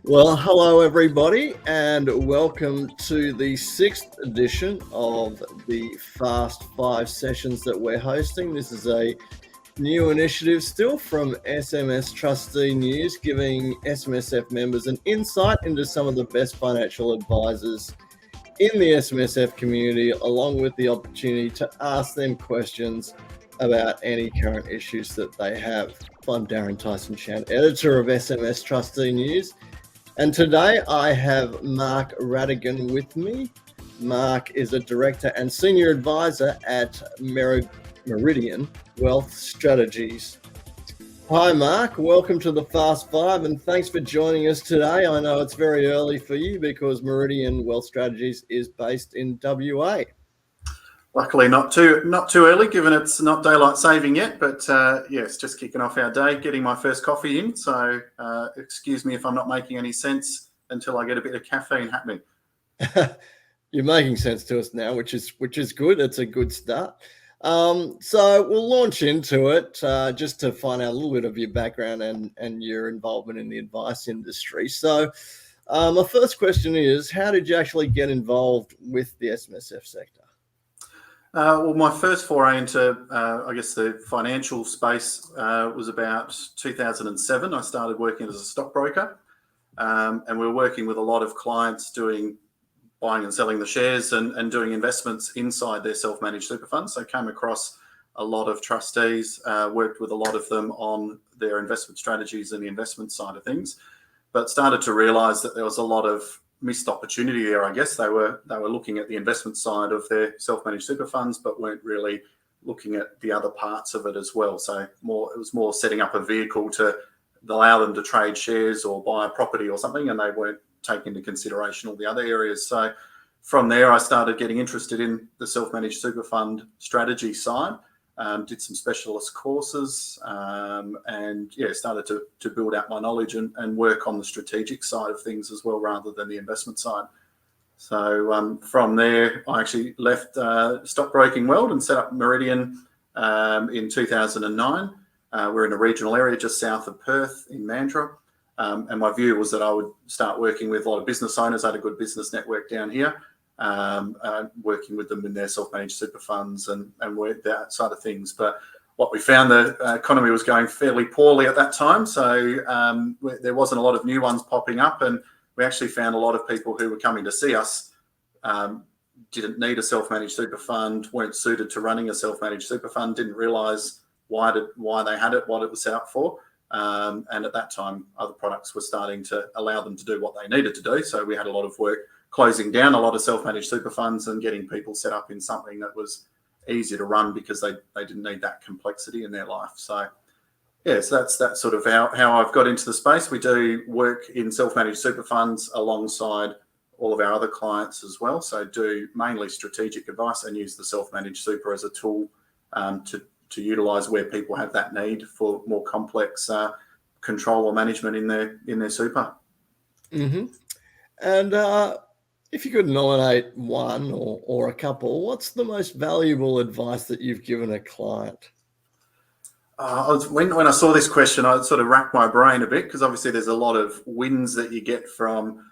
Well, hello everybody, and welcome to the sixth edition of the Fast 5 sessions that we're hosting. This is a new initiative still from SMS Trustee News, giving SMSF members an insight into some of the best financial advisors in the SMSF community, along with the opportunity to ask them questions about any current issues that they have. I'm Darren Tyson-Chan, editor of SMS Trustee News. And today I have Mark Rattigan with me. Mark is a director and senior advisor at Meridian Wealth Strategies. Hi, Mark. Welcome to the Fast Five, and thanks for joining us today. I know it's very early for you because Meridian Wealth Strategies is based in WA. Luckily, not too early, given it's not daylight saving yet. But yes, just kicking off our day, getting my first coffee in. So excuse me if I'm not making any sense until I get a bit of caffeine happening. You're making sense to us now, which is good. It's a good start. So we'll launch into it just to find out a little bit of your background and your involvement in the advice industry. So my first question is, how did you actually get involved with the SMSF sector? Well, my first foray into, I guess, the financial space was about 2007. I started working as a stockbroker, and we were working with a lot of clients buying and selling the shares and doing investments inside their self-managed super funds. So I came across a lot of trustees, worked with a lot of them on their investment strategies and the investment side of things, but started to realise that there was a lot of missed opportunity there. I guess they were looking at the investment side of their self-managed super funds, but weren't really looking at the other parts of it as well. So it was more setting up a vehicle to allow them to trade shares or buy a property or something, and they weren't taking into consideration all the other areas. So from there, I started getting interested in the self-managed super fund strategy side. Did some specialist courses, and started to build out my knowledge and work on the strategic side of things as well, rather than the investment side. So from there, I actually left stockbroking world and set up Meridian in 2009. We're in a regional area just south of Perth in Mandurah, and my view was that I would start working with a lot of business owners. I had a good business network down here. Working with them in their self-managed super funds and work that side of things. But what we found, the economy was going fairly poorly at that time. So there wasn't a lot of new ones popping up. And we actually found a lot of people who were coming to see us didn't need a self-managed super fund, weren't suited to running a self-managed super fund, didn't realise why they had it, what it was set up for. And at that time, other products were starting to allow them to do what they needed to do. So we had a lot of work closing down a lot of self-managed super funds and getting people set up in something that was easy to run because they didn't need that complexity in their life. So so that's sort of how I've got into the space. We do work in self-managed super funds alongside all of our other clients as well. So do mainly strategic advice and use the self-managed super as a tool to utilise where people have that need for more complex control or management in their super. Mm-hmm. And if you could nominate one or a couple, what's the most valuable advice that you've given a client? When I saw this question, I sort of racked my brain a bit, because obviously there's a lot of wins that you get from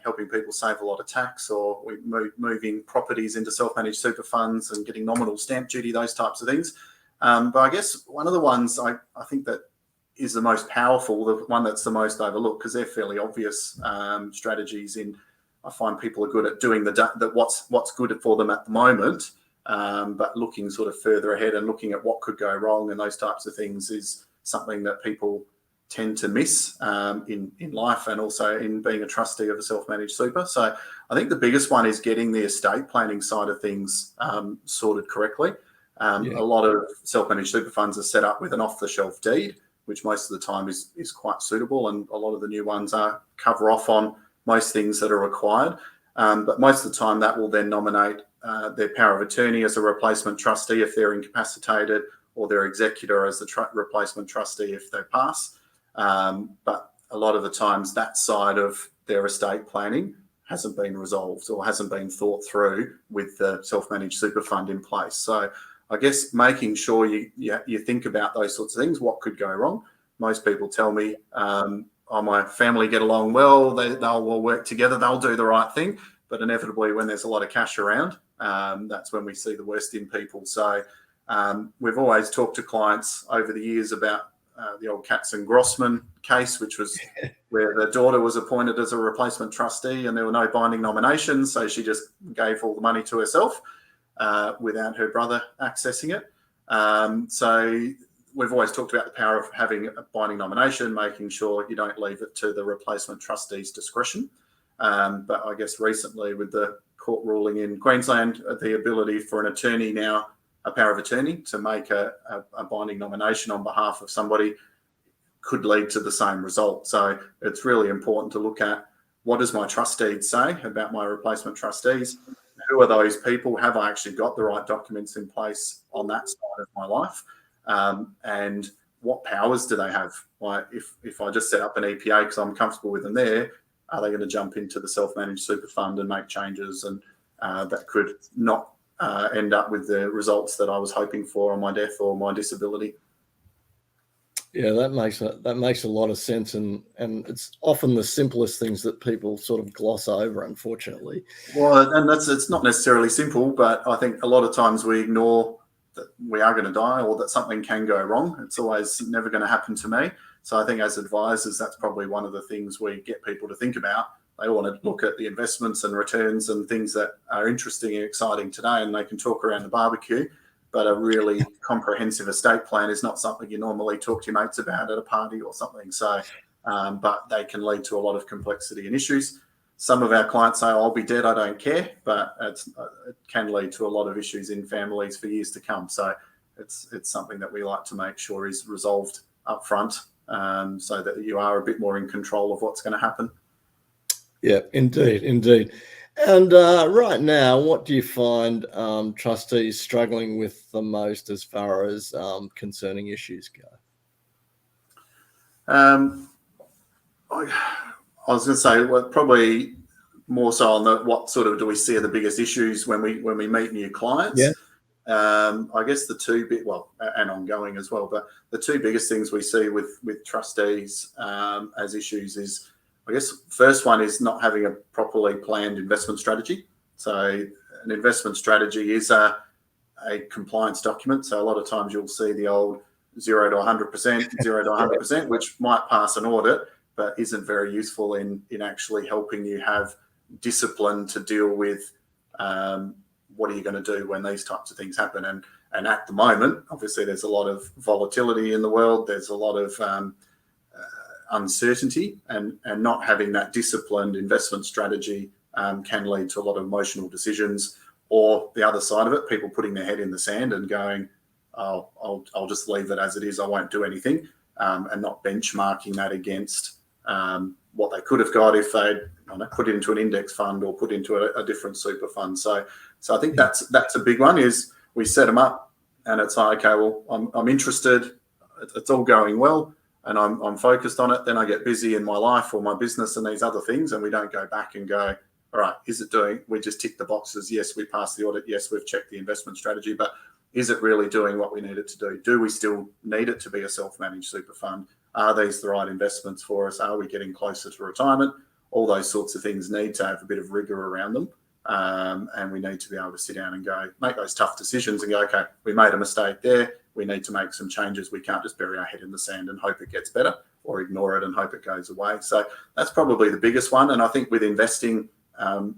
helping people save a lot of tax, or moving properties into self-managed super funds and getting nominal stamp duty, those types of things. But I guess one of the ones I think that is the most powerful, the one that's the most overlooked, because they're fairly obvious strategies I find people are good at doing what's good for them at the moment, but looking sort of further ahead and looking at what could go wrong and those types of things is something that people tend to miss in life, and also in being a trustee of a self-managed super. So I think the biggest one is getting the estate planning side of things sorted correctly. A lot of self-managed super funds are set up with an off-the-shelf deed, which most of the time is quite suitable, and a lot of the new ones cover off on most things that are required. But most of the time that will then nominate their power of attorney as a replacement trustee if they're incapacitated, or their executor as the replacement trustee if they pass. But a lot of the times that side of their estate planning hasn't been resolved or hasn't been thought through with the self-managed super fund in place. So I guess making sure you think about those sorts of things, what could go wrong. Most people tell me my family get along well, they'll all work together, they'll do the right thing. But inevitably, when there's a lot of cash around, that's when we see the worst in people. So we've always talked to clients over the years about the old Katz and Grossman case, which was where the daughter was appointed as a replacement trustee and there were no binding nominations. So she just gave all the money to herself without her brother accessing it. So we've always talked about the power of having a binding nomination, making sure you don't leave it to the replacement trustee's discretion. But I guess recently with the court ruling in Queensland, the ability for an attorney now, a power of attorney, to make a binding nomination on behalf of somebody could lead to the same result. So it's really important to look at, what does my trust deed say about my replacement trustees? Who are those people? Have I actually got the right documents in place on that side of my life? And what powers do they have? Like if I just set up an EPA because I'm comfortable with them there, are they going to jump into the self-managed super fund and make changes? And that could not end up with the results that I was hoping for on my death or my disability. Yeah, that makes a lot of sense, and it's often the simplest things that people sort of gloss over, unfortunately. Well, and it's not necessarily simple, but I think a lot of times we ignore that we are going to die or that something can go wrong. It's always never going to happen to me. So I think as advisors, that's probably one of the things we get people to think about. They want to look at the investments and returns and things that are interesting and exciting today, and they can talk around the barbecue. But a really comprehensive estate plan is not something you normally talk to your mates about at a party or something. So, but they can lead to a lot of complexity and issues. Some of our clients say, I'll be dead, I don't care, but it can lead to a lot of issues in families for years to come. So it's something that we like to make sure is resolved up front, so that you are a bit more in control of what's going to happen. Yeah, indeed. And right now, what do you find trustees struggling with the most as far as concerning issues go? I was going to say, well, probably more so on what sort of do we see are the biggest issues when we meet new clients. Yeah. I guess the two bit, well, and ongoing as well, but the two biggest things we see with trustees as issues is, I guess, first one is not having a properly planned investment strategy. So an investment strategy is a compliance document. So a lot of times you'll see the old 0 to 100%, which might pass an audit, but isn't very useful in actually helping you have discipline to deal with what are you going to do when these types of things happen. And at the moment, obviously, there's a lot of volatility in the world. There's a lot of uncertainty, and not having that disciplined investment strategy can lead to a lot of emotional decisions, or the other side of it, people putting their head in the sand and going, oh, I'll just leave it as it is, I won't do anything, and not benchmarking that against what they could have got if they'd put it into an index fund or put into a different super fund. So I think that's a big one, is we set them up and it's like, okay, well, I'm interested, it's all going well, and I'm focused on it. Then I get busy in my life or my business and these other things, and we don't go back and go, all right, is it doing, we just tick the boxes. Yes, we passed the audit. Yes, we've checked the investment strategy, but is it really doing what we need it to do? Do we still need it to be a self-managed super fund? Are these the right investments for us? Are we getting closer to retirement? All those sorts of things need to have a bit of rigor around them. And we need to be able to sit down and go, make those tough decisions and go, okay, we made a mistake there. We need to make some changes. We can't just bury our head in the sand and hope it gets better, or ignore it and hope it goes away. So that's probably the biggest one. And I think with investing,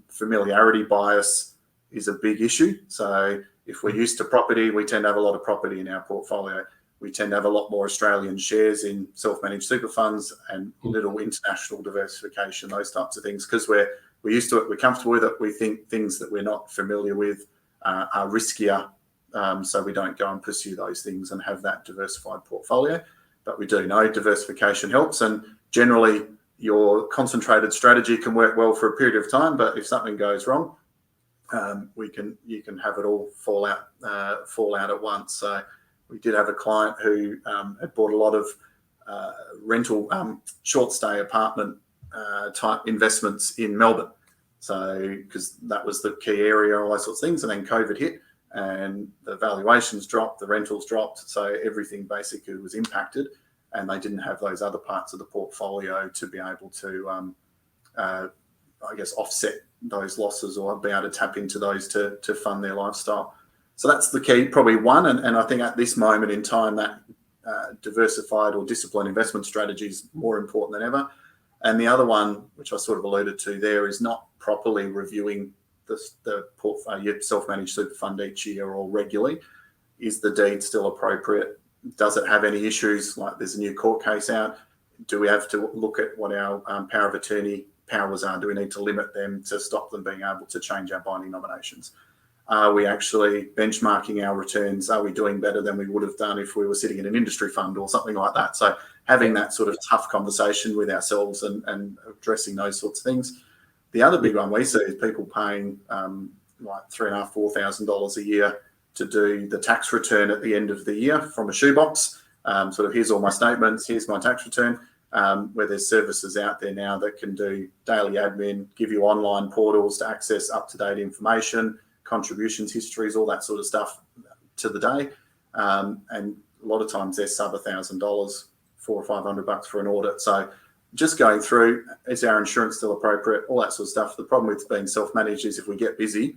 familiarity bias is a big issue. So if we're used to property, we tend to have a lot of property in our portfolio. We tend to have a lot more Australian shares in self-managed super funds and little international diversification, those types of things, because we're used to it, we're comfortable with it. We think things that we're not familiar with are riskier, so we don't go and pursue those things and have that diversified portfolio. But we do know diversification helps, and generally your concentrated strategy can work well for a period of time, but if something goes wrong, you can have it all fall out at once. So we did have a client who had bought a lot of rental short stay apartment type investments in Melbourne. So because that was the key area, all those sorts of things, and then COVID hit and the valuations dropped, the rentals dropped, so everything basically was impacted. and they didn't have those other parts of the portfolio to be able to, I guess, offset those losses or be able to tap into those to fund their lifestyle. So that's the key, probably one. And I think at this moment in time, that diversified or disciplined investment strategy is more important than ever. And the other one, which I sort of alluded to there, is not properly reviewing the portfolio, self-managed super fund each year or regularly. Is the deed still appropriate? Does it have any issues? Like there's a new court case out. Do we have to look at what our power of attorney powers are? Do we need to limit them to stop them being able to change our binding nominations? Are we actually benchmarking our returns? Are we doing better than we would have done if we were sitting in an industry fund or something like that? So having that sort of tough conversation with ourselves and addressing those sorts of things. The other big one we see is people paying like $3,500, $4,000 a year to do the tax return at the end of the year from a shoebox. Sort of here's all my statements, here's my tax return, where there's services out there now that can do daily admin, give you online portals to access up-to-date information, contributions, histories, all that sort of stuff to the day. And a lot of times they're sub $1,000, $400 or $500 for an audit. So just going through, is our insurance still appropriate? All that sort of stuff. The problem with being self-managed is if we get busy, a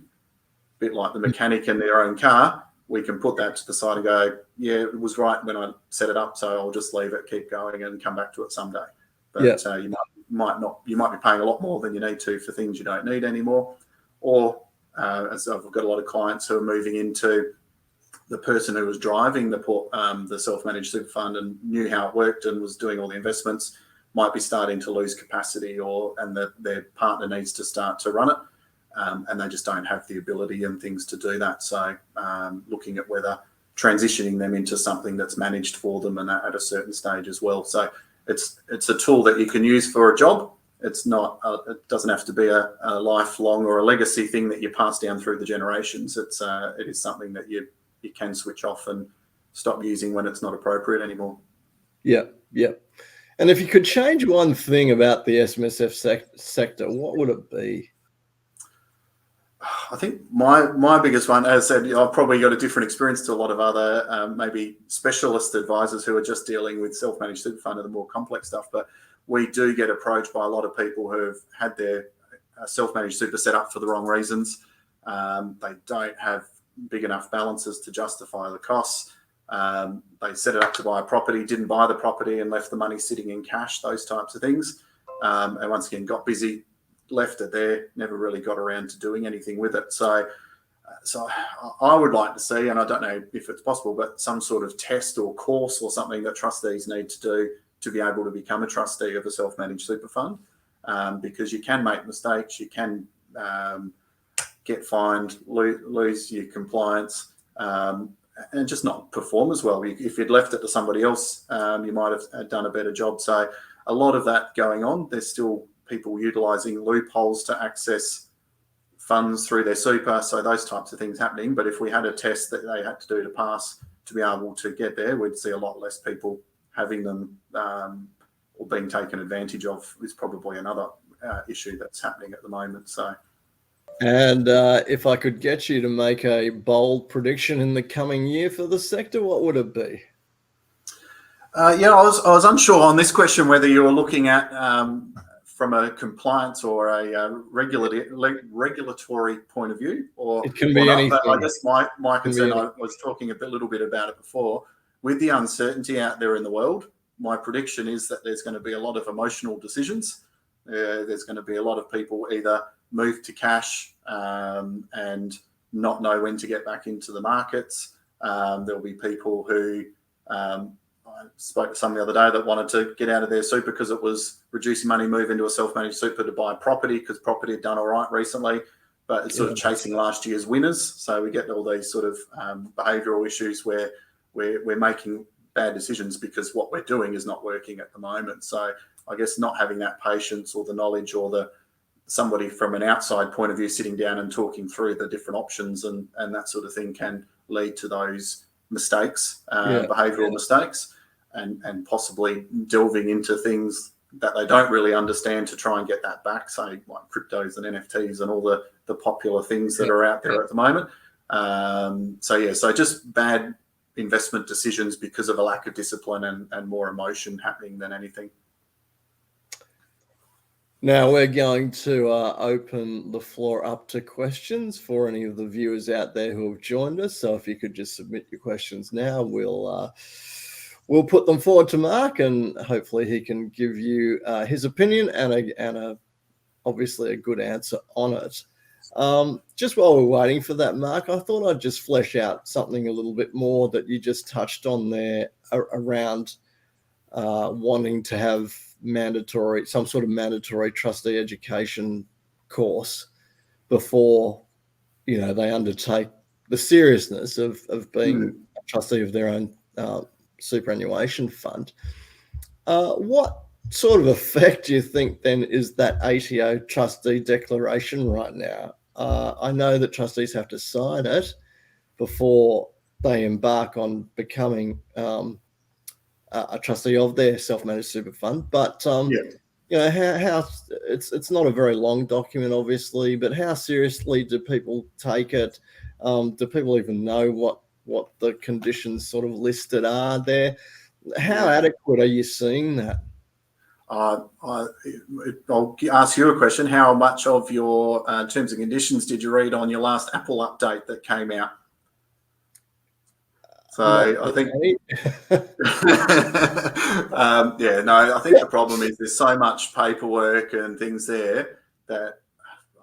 bit like the mechanic in their own car, we can put that to the side and go, yeah, it was right when I set it up, so I'll just leave it, keep going, and come back to it someday. But you might be paying a lot more than you need to for things you don't need anymore. Or as I've got a lot of clients who are moving into the person who was driving the self-managed super fund and knew how it worked and was doing all the investments might be starting to lose capacity, and their partner needs to start to run it, and they just don't have the ability and things to do that. So looking at whether transitioning them into something that's managed for them and at a certain stage as well. So it's a tool that you can use for a job. It's not. It doesn't have to be a lifelong or a legacy thing that you pass down through the generations. It is something that you can switch off and stop using when it's not appropriate anymore. Yeah. And if you could change one thing about the SMSF sector, what would it be? I think my biggest one, as I said, I've probably got a different experience to a lot of other maybe specialist advisors who are just dealing with self-managed super fund and the more complex stuff. But we do get approached by a lot of people who have had their self-managed super set up for the wrong reasons. They don't have big enough balances to justify the costs. They set it up to buy a property, didn't buy the property and left the money sitting in cash, those types of things. And once again, got busy, left it there, never really got around to doing anything with it. So I would like to see, and I don't know if it's possible, but some sort of test or course or something that trustees need to do to be able to become a trustee of a self-managed super fund, because you can make mistakes, you can get fined, lose your compliance, and just not perform as well. If you'd left it to somebody else, you might have done a better job. So a lot of that going on. There's still people utilising loopholes to access funds through their super, so those types of things happening. But if we had a test that they had to do to pass to be able to get there, we'd see a lot less people having them or being taken advantage of. Is probably another issue that's happening at the moment. So. And if I could get you to make a bold prediction in the coming year for the sector, what would it be? I was unsure on this question whether you were looking at from a compliance or a regulatory point of view, or it can be anything. But I guess my concern, I was talking a little bit about it before, with the uncertainty out there in the world. My prediction is that there's going to be a lot of emotional decisions. There's going to be a lot of people either move to cash and not know when to get back into the markets. There'll be people who I spoke to some the other day that wanted to get out of their super because it was reducing money, move into a self-managed super to buy property because property had done all right recently, but it's sort of chasing last year's winners. So we get all these sort of behavioural issues where we're making bad decisions because what we're doing is not working at the moment. So I guess not having that patience or the knowledge or somebody from an outside point of view sitting down and talking through the different options and that sort of thing can lead to those mistakes, behavioural mistakes, and possibly delving into things that they don't really understand to try and get that back, say like cryptos and NFTs and all the popular things that are out there at the moment. So just bad investment decisions because of a lack of discipline and more emotion happening than anything. Now we're going to open the floor up to questions for any of the viewers out there who have joined us. So if you could just submit your questions now, we'll put them forward to Mark, and hopefully he can give you his opinion and obviously a good answer on it. Just while we're waiting for that, Mark, I thought I'd just flesh out something a little bit more that you just touched on there around wanting to have some sort of mandatory trustee education course before, they undertake the seriousness of being a trustee of their own superannuation fund. What sort of effect do you think then is that ATO trustee declaration right now? I know that trustees have to sign it before they embark on becoming a trustee of their self-managed super fund, but how it's not a very long document, obviously, but how seriously do people take it? Do people even know what the conditions sort of listed are there? How adequate are you seeing that? I'll ask you a question. How much of your terms and conditions did you read on your last Apple update that came out? So I think, I think the problem is there's so much paperwork and things there that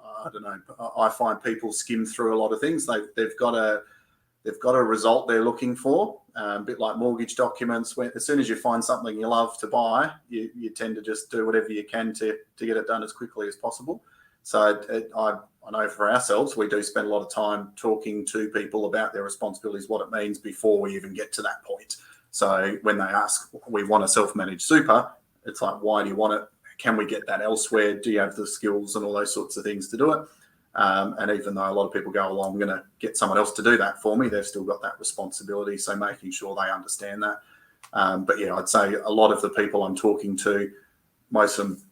I don't know. I find people skim through a lot of things. They've got a result they're looking for, a bit like mortgage documents. As soon as you find something you love to buy, you tend to just do whatever you can to get it done as quickly as possible. So I know for ourselves, we do spend a lot of time talking to people about their responsibilities, what it means before we even get to that point. So when they ask, we want a self-managed super, it's like, why do you want it? Can we get that elsewhere? Do you have the skills and all those sorts of things to do it? And even though a lot of people go, well, I'm going to get someone else to do that for me, they've still got that responsibility. So making sure they understand that. But yeah, I'd say a lot of the people I'm talking to, most of them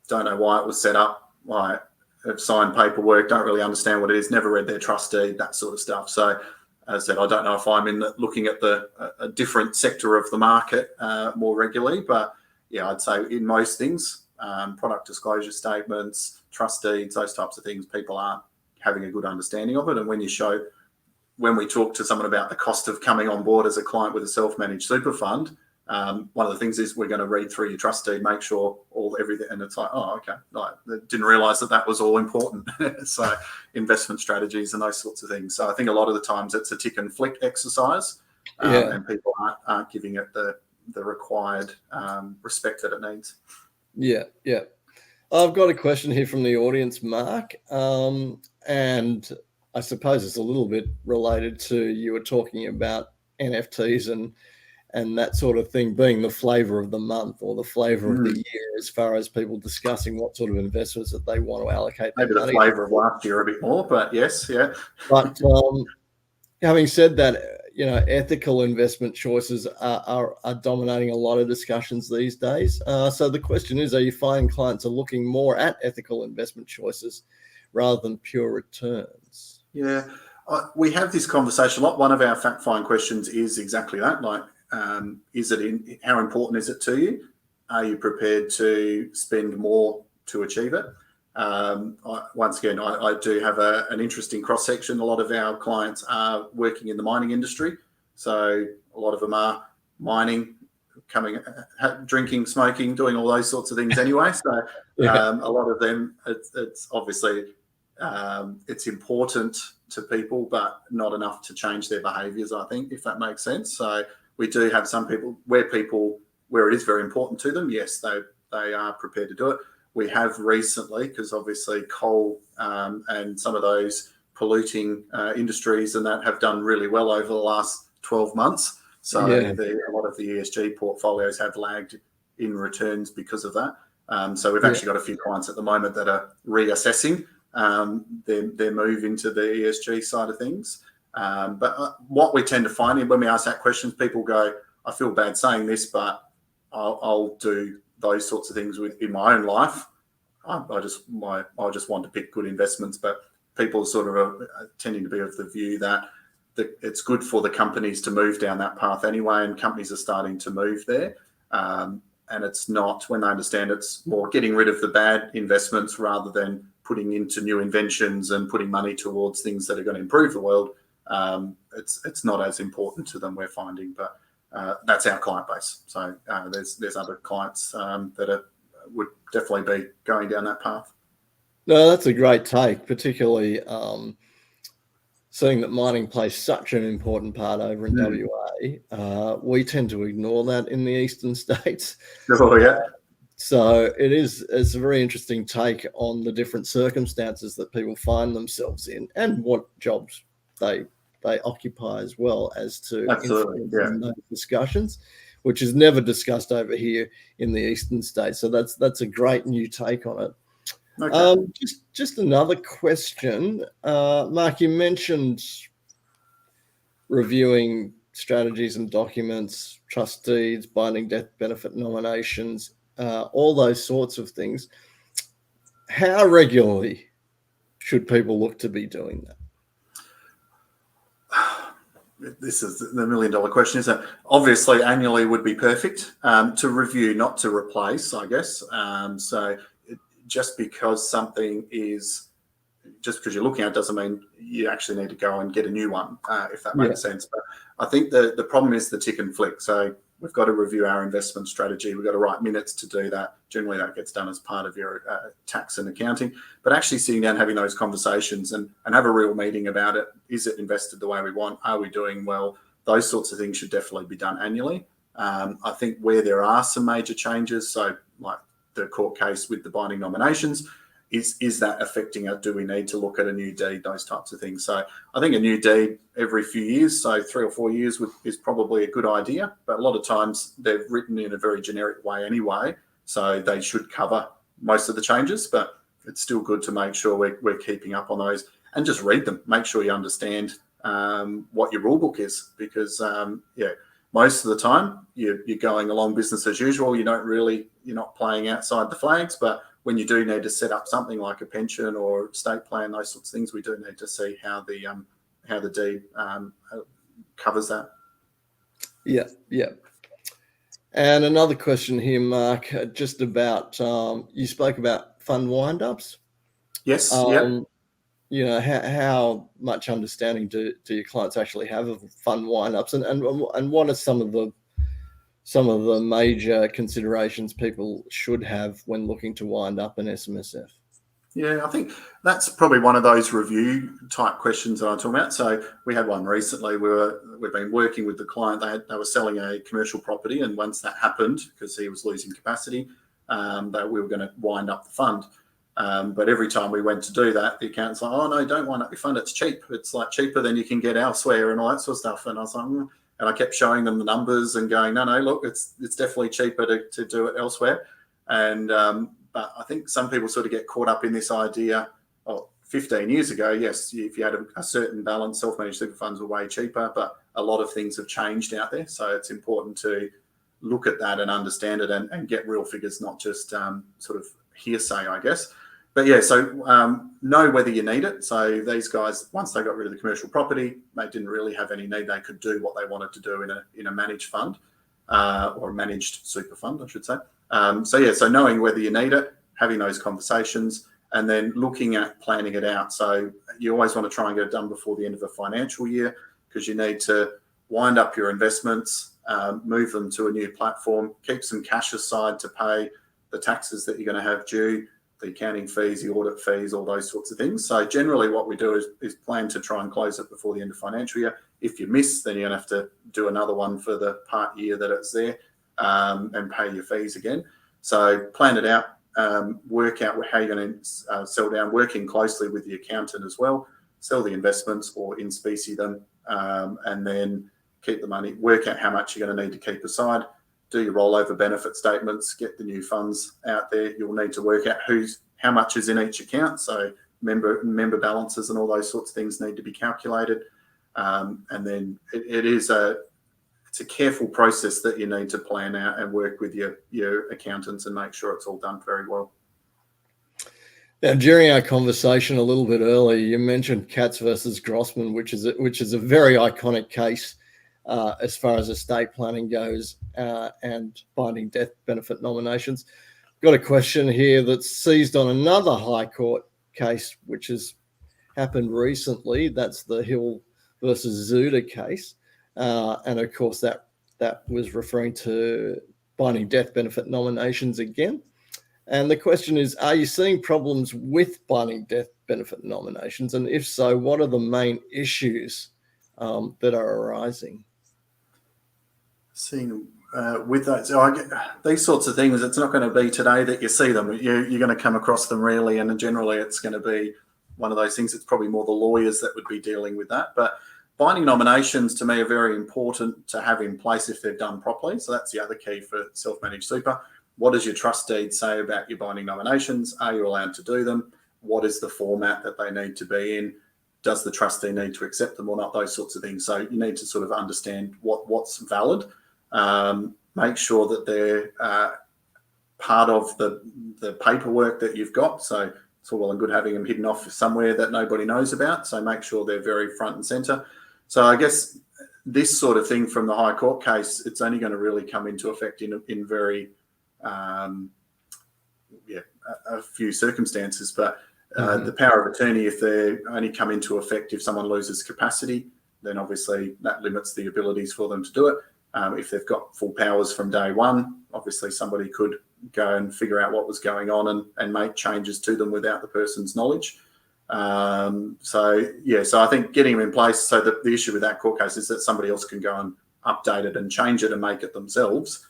don't know why it was set up, why have signed paperwork, don't really understand what it is, never read their trustee, that sort of stuff. So as I said, I don't know if I'm looking at a different sector of the market more regularly, but yeah, I'd say in most things, product disclosure statements, trustees, those types of things, people aren't having a good understanding of it. And when we talk to someone about the cost of coming on board as a client with a self-managed super fund, one of the things is we're going to read through your trustee, make sure everything, and it's like, oh, okay, I didn't realise that was all important. So investment strategies and those sorts of things. So I think a lot of the times it's a tick and flick exercise, and people aren't giving it the required respect that it needs. Yeah. I've got a question here from the audience, Mark, and I suppose it's a little bit related to you were talking about NFTs and that sort of thing being the flavour of the month or the flavour of the year as far as people discussing what sort of investments that they want to allocate their money. Maybe the flavour of last year a bit more, but yes, yeah. But having said that, ethical investment choices are dominating a lot of discussions these days. So the question is, are you finding clients are looking more at ethical investment choices rather than pure returns? Yeah, we have this conversation a lot. One of our fact-find questions is exactly that, like, how important is it to you? Are you prepared to spend more to achieve it? Once again, I do have an interesting cross-section. A lot of our clients are working in the mining industry. So a lot of them are mining, drinking, smoking, doing all those sorts of things anyway. So a lot of them, it's obviously, it's important to people, but not enough to change their behaviours, I think, if that makes sense. So we do have some people where it is very important to them. Yes, they are prepared to do it. We have recently, because obviously coal and some of those polluting industries and that have done really well over the last 12 months. So a lot of the ESG portfolios have lagged in returns because of that. So we've actually got a few clients at the moment that are reassessing their move into the ESG side of things. But what we tend to find when we ask that question, people go, I feel bad saying this, but I'll do those sorts of things in my own life. I just want to pick good investments, but people sort of are tending to be of the view that it's good for the companies to move down that path anyway, and companies are starting to move there. And it's not, when they understand, it's more getting rid of the bad investments rather than putting into new inventions and putting money towards things that are going to improve the world. It's not as important to them, we're finding, but that's our client base. So there's other clients that would definitely be going down that path. No, that's a great take, particularly seeing that mining plays such an important part over in WA. We tend to ignore that in the eastern states. Oh, yeah. So it's a very interesting take on the different circumstances that people find themselves in and what jobs they occupy as well, as to influence those discussions, which is never discussed over here in the eastern states. So that's a great new take on it. Okay. Just another question, Mark. You mentioned reviewing strategies and documents, trustees, binding death benefit nominations, all those sorts of things. How regularly should people look to be doing that? This is the $1 million question, isn't it? Obviously, annually would be perfect. To review, not to replace, I guess. Just because you're looking at it doesn't mean you actually need to go and get a new one, if that makes sense. But I think the problem is the tick and flick. So we've got to review our investment strategy. We've got to write minutes to do that. Generally, that gets done as part of your tax and accounting. But actually sitting down, having those conversations and have a real meeting about it. Is it invested the way we want? Are we doing well? Those sorts of things should definitely be done annually. I think where there are some major changes, so like the court case with the binding nominations, is that affecting it? Do we need to look at a new deed? Those types of things. So I think a new deed every few years, so 3 or 4 years is probably a good idea. But a lot of times they're written in a very generic way anyway, so they should cover most of the changes. But it's still good to make sure we're keeping up on those and just read them. Make sure you understand what your rule book is, because most of the time you're going along business as usual. You're not playing outside the flags. But when you do need to set up something like a pension or estate plan, those sorts of things, we do need to see how the deed covers that. Yeah. And another question here, Mark, just about you spoke about fund wind-ups. Yes. How much understanding do your clients actually have of fund wind-ups, and what are some of the major considerations people should have when looking to wind up an SMSF? Yeah, I think that's probably one of those review type questions that I'm talking about. So we had one recently. We've been working with the client. They were selling a commercial property, and once that happened, because he was losing capacity, that we were going to wind up the fund. But every time we went to do that, the accountant's like, "Oh no, don't wind up your fund. It's cheap. It's like cheaper than you can get elsewhere," and all that sort of stuff. And I was like, And I kept showing them the numbers and going, no, look, it's definitely cheaper to do it elsewhere. And but I think some people sort of get caught up in this idea. 15 years ago, yes, if you had a certain balance, self-managed super funds were way cheaper, but a lot of things have changed out there. So it's important to look at that and understand it and get real figures, not just sort of hearsay, I guess. But yeah, so know whether you need it. So these guys, once they got rid of the commercial property, they didn't really have any need. They could do what they wanted to do in a managed fund or a managed super fund, I should say. So knowing whether you need it, having those conversations, and then looking at planning it out. So you always want to try and get it done before the end of the financial year, because you need to wind up your investments, move them to a new platform, keep some cash aside to pay the taxes that you're going to have due, the accounting fees, the audit fees, all those sorts of things. So generally what we do is plan to try and close it before the end of financial year. If you miss, then you're going to have to do another one for the part year that it's there and pay your fees again. So plan it out, work out how you're going to sell down, working closely with the accountant as well, sell the investments or in specie them, and then keep the money, work out how much you're going to need to keep aside. Do your rollover benefit statements, get the new funds out there. You'll need to work out how much is in each account. So member balances and all those sorts of things need to be calculated. And then it's a careful process that you need to plan out and work with your accountants and make sure it's all done very well. Now, during our conversation a little bit earlier, you mentioned Katz versus Grossman, which is a very iconic case as far as estate planning goes and binding death benefit nominations. Got a question here that's seized on another High Court case, which has happened recently. That's the Hill versus Zuda case, and of course that was referring to binding death benefit nominations again. And the question is, are you seeing problems with binding death benefit nominations? And if so, what are the main issues that are arising? Seeing with that, so these sorts of things, it's not going to be today that you see them. You're going to come across them rarely, and generally it's going to be one of those things. It's probably more the lawyers that would be dealing with that. But binding nominations to me are very important to have in place if they're done properly. So that's the other key for self-managed super. What does your trust deed say about your binding nominations? Are you allowed to do them? What is the format that they need to be in? Does the trustee need to accept them or not? Those sorts of things. So you need to sort of understand what's valid. Make sure that they're part of the paperwork that you've got. So it's all well and good having them hidden off somewhere that nobody knows about. So make sure they're very front and centre. So I guess this sort of thing from the High Court case, it's only going to really come into effect in very a few circumstances, but the power of attorney, if they only come into effect if someone loses capacity, then obviously that limits the abilities for them to do it. If they've got full powers from day one, obviously somebody could go and figure out what was going on and make changes to them without the person's knowledge. So I think getting them in place. So the issue with that court case is that somebody else can go and update it and change it and make it themselves.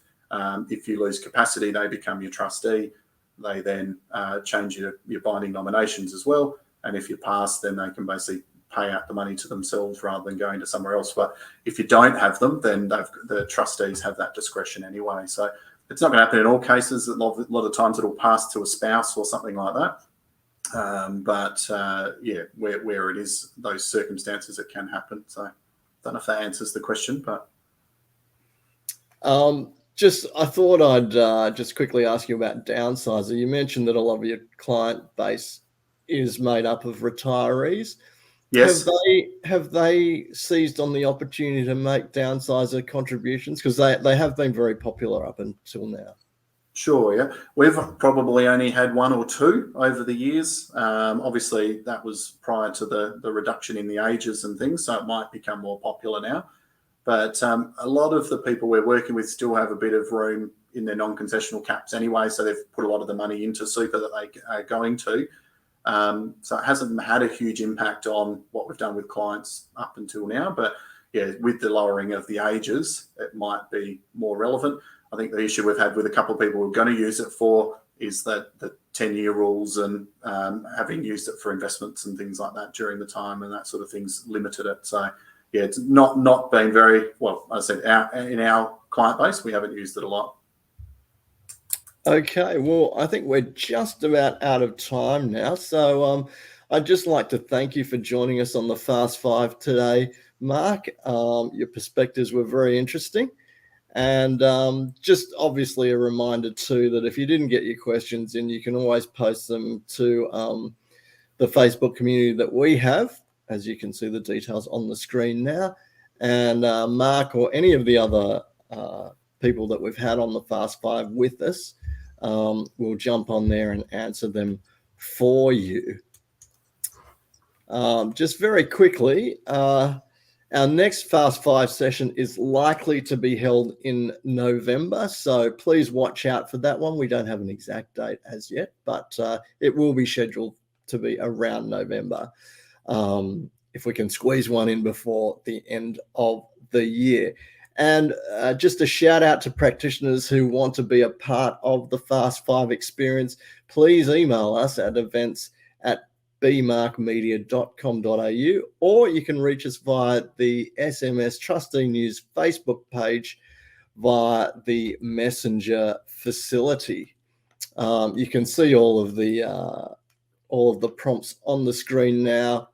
If you lose capacity, they become your trustee. They then change your binding nominations as well. And if you pass, then they can basically pay out the money to themselves rather than going to somewhere else. But if you don't have them, then the trustees have that discretion anyway. So it's not going to happen in all cases. A lot of times it'll pass to a spouse or something like that. Where it is those circumstances, it can happen. So I don't know if that answers the question, but. I thought I'd just quickly ask you about downsizer. You mentioned that a lot of your client base is made up of retirees. Yes. Have they seized on the opportunity to make downsizer contributions? Because they have been very popular up until now. Sure, yeah. We've probably only had one or two over the years. Obviously, that was prior to the reduction in the ages and things, so it might become more popular now. But a lot of the people we're working with still have a bit of room in their non-concessional caps anyway, so they've put a lot of the money into super that they are going to. So it hasn't had a huge impact on what we've done with clients up until now. But yeah, with the lowering of the ages, it might be more relevant. I think the issue we've had with a couple of people who are going to use it for is that the 10-year rules and having used it for investments and things like that during the time and that sort of things limited it. So yeah, it's not been very well. As I said, in our client base, we haven't used it a lot. Okay, well, I think we're just about out of time now. So I'd just like to thank you for joining us on the Fast Five today, Mark. Your perspectives were very interesting. And just obviously a reminder too that if you didn't get your questions in, you can always post them to the Facebook community that we have, as you can see the details on the screen now. And Mark or any of the other people that we've had on the Fast Five with us will jump on there and answer them for you. Just very quickly, our next Fast Five session is likely to be held in November, so please watch out for that one. We don't have an exact date as yet, but it will be scheduled to be around November, if we can squeeze one in before the end of the year. And just a shout out to practitioners who want to be a part of the Fast Five experience. Please email us at events@bmarkmedia.com.au, or you can reach us via the SMS Trustee News Facebook page via the Messenger facility. You can see all of the prompts on the screen now.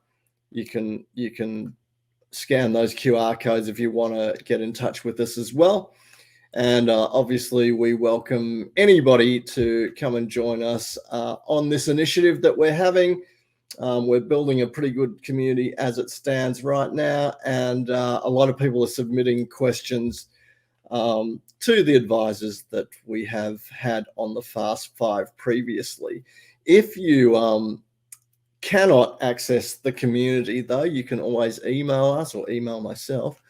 You can scan those QR codes if you want to get in touch with us as well. And obviously, we welcome anybody to come and join us on this initiative that we're having. We're building a pretty good community as it stands right now, and a lot of people are submitting questions to the advisors that we have had on the Fast Five previously. If you cannot access the community, though, you can always email us or email myself,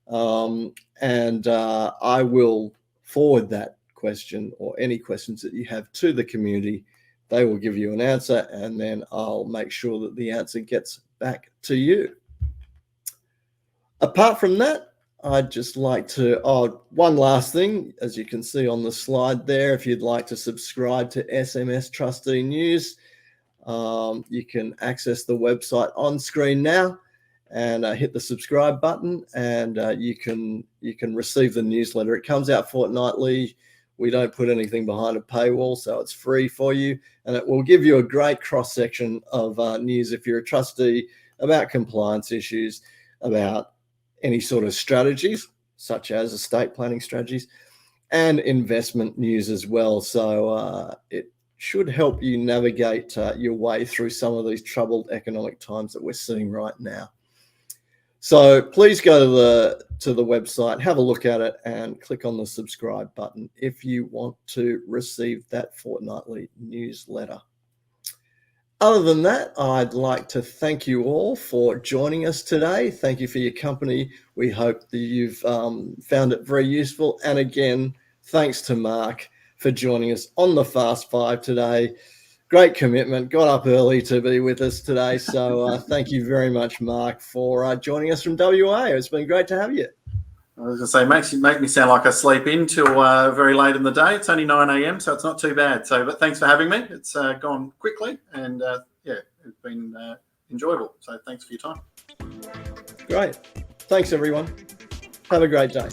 and I will forward that question or any questions that you have to the community. They will give you an answer, and then I'll make sure that the answer gets back to you. Apart from that, I'd just like to, one last thing, as you can see on the slide there, if you'd like to subscribe to SMS Trustee News, you can access the website on screen now and hit the subscribe button, and you can receive the newsletter. It comes out fortnightly. We don't put anything behind a paywall, so it's free for you, and it will give you a great cross-section of news if you're a trustee about compliance issues, about any sort of strategies, such as estate planning strategies, and investment news as well. So it should help you navigate your way through some of these troubled economic times that we're seeing right now. So please go to the website, have a look at it, and click on the subscribe button if you want to receive that fortnightly newsletter. Other than that, I'd like to thank you all for joining us today. Thank you for your company. We hope that you've found it very useful. And again, thanks to Mark for joining us on the Fast Five today. Great commitment. Got up early to be with us today. So thank you very much, Mark, for joining us from WA. It's been great to have you. I was going to say, make me sound like I sleep in till very late in the day. It's only 9 a.m, so it's not too bad. So, but thanks for having me. It's gone quickly, and yeah, it's been enjoyable. So thanks for your time. Great. Thanks, everyone. Have a great day.